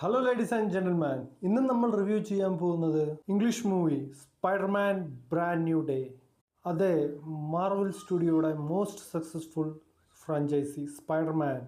Hello ladies and gentleman, ഇന്ന് നമ്മൾ review ചെയ്യാൻ പോകുന്നത് English movie Spiderman brand new day. അതെ, മാർവൽ സ്റ്റുഡിയോയുടെ മോസ്റ്റ് സക്സസ്ഫുൾ ഫ്രാഞ്ചൈസി സ്പൈഡർമാൻ.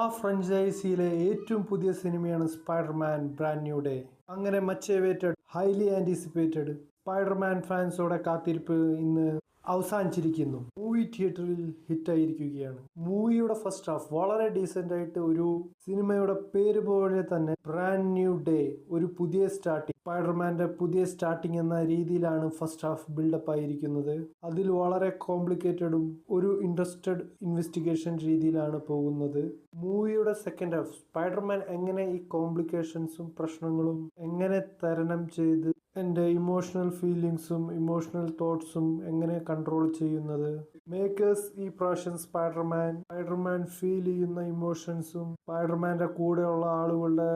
ആ ഫ്രാഞ്ചൈസിയിലെ ഏറ്റവും പുതിയ സിനിമയാണ് സ്പൈഡർമാൻ ബ്രാൻഡ് ന്യൂ ഡേ. അങ്ങനെ much awaited, highly anticipated Spiderman ഫാൻസോടെ കാത്തിരിപ്പ് ഇന്ന് അവസാനിച്ചിരിക്കുന്നു. മൂവി തിയേറ്ററിൽ ഹിറ്റായിരിക്കുകയാണ്. മൂവിയുടെ ഫസ്റ്റ് ഹാഫ് വളരെ ഡീസന്റ് ആയിട്ട്, ഒരു സിനിമയുടെ പേര് പോലെ തന്നെ ബ്രാൻഡ് ന്യൂ ഡേ, ഒരു പുതിയ സ്റ്റാർട്ടിങ്, സ്പൈഡർമാന്റെ പുതിയ സ്റ്റാർട്ടിങ് എന്ന രീതിയിലാണ് ഫസ്റ്റ് ഹാഫ് ബിൽഡപ്പ് ആയിരിക്കുന്നത്. അതിൽ വളരെ കോംപ്ലിക്കേറ്റഡും ഒരു ഇൻട്രസ്റ്റഡ് ഇൻവെസ്റ്റിഗേഷൻ രീതിയിലാണ് പോകുന്നത്. മൂവിയുടെ സെക്കൻഡ് ഹാഫ് സ്പൈഡർമാൻ എങ്ങനെ ഈ കോംപ്ലിക്കേഷൻസും പ്രശ്നങ്ങളും എങ്ങനെ തരണം ചെയ്ത് എൻ്റെ ഇമോഷണൽ ഫീലിങ്സും ഇമോഷണൽ തോട്ട്സും എങ്ങനെ കൺട്രോൾ ചെയ്യുന്നത്. മേക്കേഴ്സ് ഈ പ്രാവശ്യം സ്പൈഡർമാൻ ഫീൽ ചെയ്യുന്ന ഇമോഷൻസും സ്പൈഡർമാന്റെ കൂടെയുള്ള ആളുകളുടെ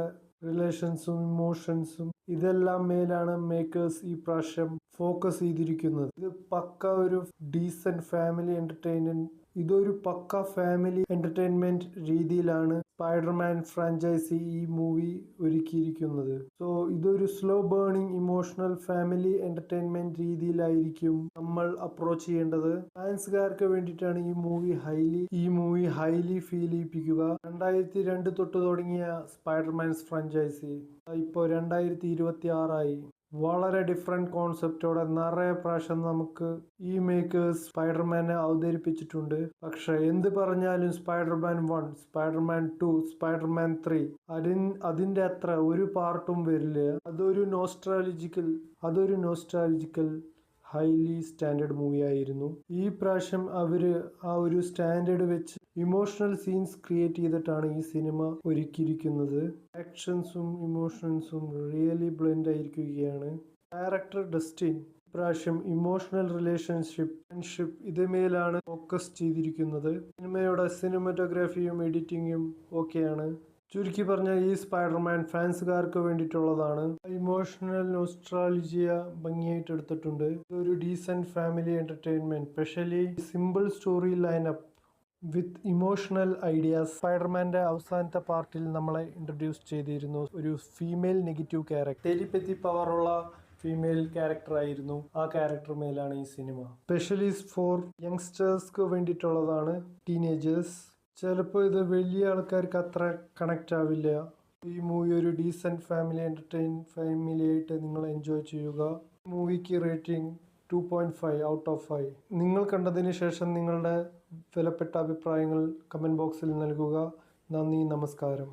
റിലേഷൻസും ഇമോഷൻസും ഇതെല്ലാം മേലാണ് മേക്കേഴ്സ് ഈ പ്രാവശ്യം ഫോക്കസ് ചെയ്തിരിക്കുന്നത്. ഇത് പക്ക ഒരു ഡീസന്റ് ഫാമിലി എന്റർടൈൻമെന്റ്, ഇതൊരു പക്ക ഫാമിലി എന്റർടൈൻമെന്റ് രീതിയിലാണ് സ്പൈഡർമാൻ ഫ്രാഞ്ചൈസി ഈ മൂവി ഒരുക്കിയിരിക്കുന്നത്. സോ ഇതൊരു slow burning emotional family entertainment രീതിയിലായിരിക്കും നമ്മൾ അപ്രോച്ച് ചെയ്യേണ്ടത്. ഫാൻസുകാർക്ക് വേണ്ടിയിട്ടാണ് ഈ മൂവി ഹൈലി ഫീൽ ചെയ്യിപ്പിക്കുക. 2002 തൊട്ട് തുടങ്ങിയ സ്പൈഡർമാൻ ഫ്രാഞ്ചൈസി ഇപ്പോൾ 2026 വളരെ ഡിഫറെന്റ് കോൺസെപ്റ്റോടെ നിറയെ പ്രാവശ്യം നമുക്ക് ഈ മേക്കേഴ്സ് സ്പൈഡർമാനെ അവതരിപ്പിച്ചിട്ടുണ്ട്. പക്ഷെ എന്ത് പറഞ്ഞാലും സ്പൈഡർമാൻ 1, സ്പൈഡർമാൻ 2, സ്പൈഡർമാൻ 3 അതിന്റെ അത്ര ഒരു പാർട്ടും വരില്ല. അതൊരു നോസ്റ്റാലജിക്കൽ ഹൈലി സ്റ്റാൻഡേർഡ് മൂവി ആയിരുന്നു. ഈ പ്രാവശ്യം അവര് ആ ഒരു സ്റ്റാൻഡേർഡ് വെച്ച് ഇമോഷണൽ സീൻസ് ക്രിയേറ്റ് ചെയ്തിട്ടാണ് ഈ സിനിമ ഒരുക്കിയിരിക്കുന്നത്. ആക്ഷൻസും ഇമോഷൻസും റിയലി ബ്ലെൻഡ് ആയിരിക്കുകയാണ്. ഡയറക്ടർ ഡസ്റ്റിൻ ഇപ്രാവശ്യം ഇമോഷണൽ റിലേഷൻഷിപ്പ്, ഫ്രണ്ട്ഷിപ്പ് ഇതുമേലാണ് ഫോക്കസ് ചെയ്തിരിക്കുന്നത്. സിനിമയുടെ സിനിമാറ്റോഗ്രാഫിയും എഡിറ്റിങ്ങും ഓക്കെയാണ്. ചുരുക്കി പറഞ്ഞാൽ ഈ സ്പൈഡർമാൻ ഫാൻസുകാർക്ക് വേണ്ടിയിട്ടുള്ളതാണ്. ഇമോഷണൽ നോസ്റ്റാൾജിയ ഭംഗിയായിട്ട് എടുത്തിട്ടുണ്ട്. ഇതൊരു decent family entertainment, specially simple story lineup with emotional ideas. സ്പൈഡർമാന്റെ അവസാനത്തെ പാർട്ടിൽ നമ്മളെ ഇൻട്രൊഡ്യൂസ് ചെയ്തിരുന്നു ഒരു ഫീമെയിൽ നെഗറ്റീവ് ക്യാരക്ടർ, ടെലിപതി പവറുള്ള ഫീമെയിൽ ക്യാരക്ടർ ആയിരുന്നു. ആ ക്യാരക്ടർ മേലാണ് ഈ സിനിമ. സ്പെഷ്യലി ഫോർ യങ്സ്റ്റേഴ്സ്ക്ക് വേണ്ടിയിട്ടുള്ളതാണ്, ടീനേജേഴ്സ്. ചിലപ്പോൾ ഇത് വലിയ ആൾക്കാർക്ക് അത്ര കണക്റ്റ് ആവില്ല. ഈ മൂവി ഒരു ഡീസന്റ് ഫാമിലി ആയിട്ട് നിങ്ങൾ എൻജോയ് ചെയ്യുക. മൂവിക്ക് റേറ്റിംഗ് 2.5 ഔട്ട് ഓഫ് 5. നിങ്ങൾ കണ്ടതിന് ശേഷം നിങ്ങളുടെ വിലപ്പെട്ട അഭിപ്രായങ്ങൾ കമന്റ് ബോക്സിൽ നൽകുക. നന്ദി, നമസ്കാരം.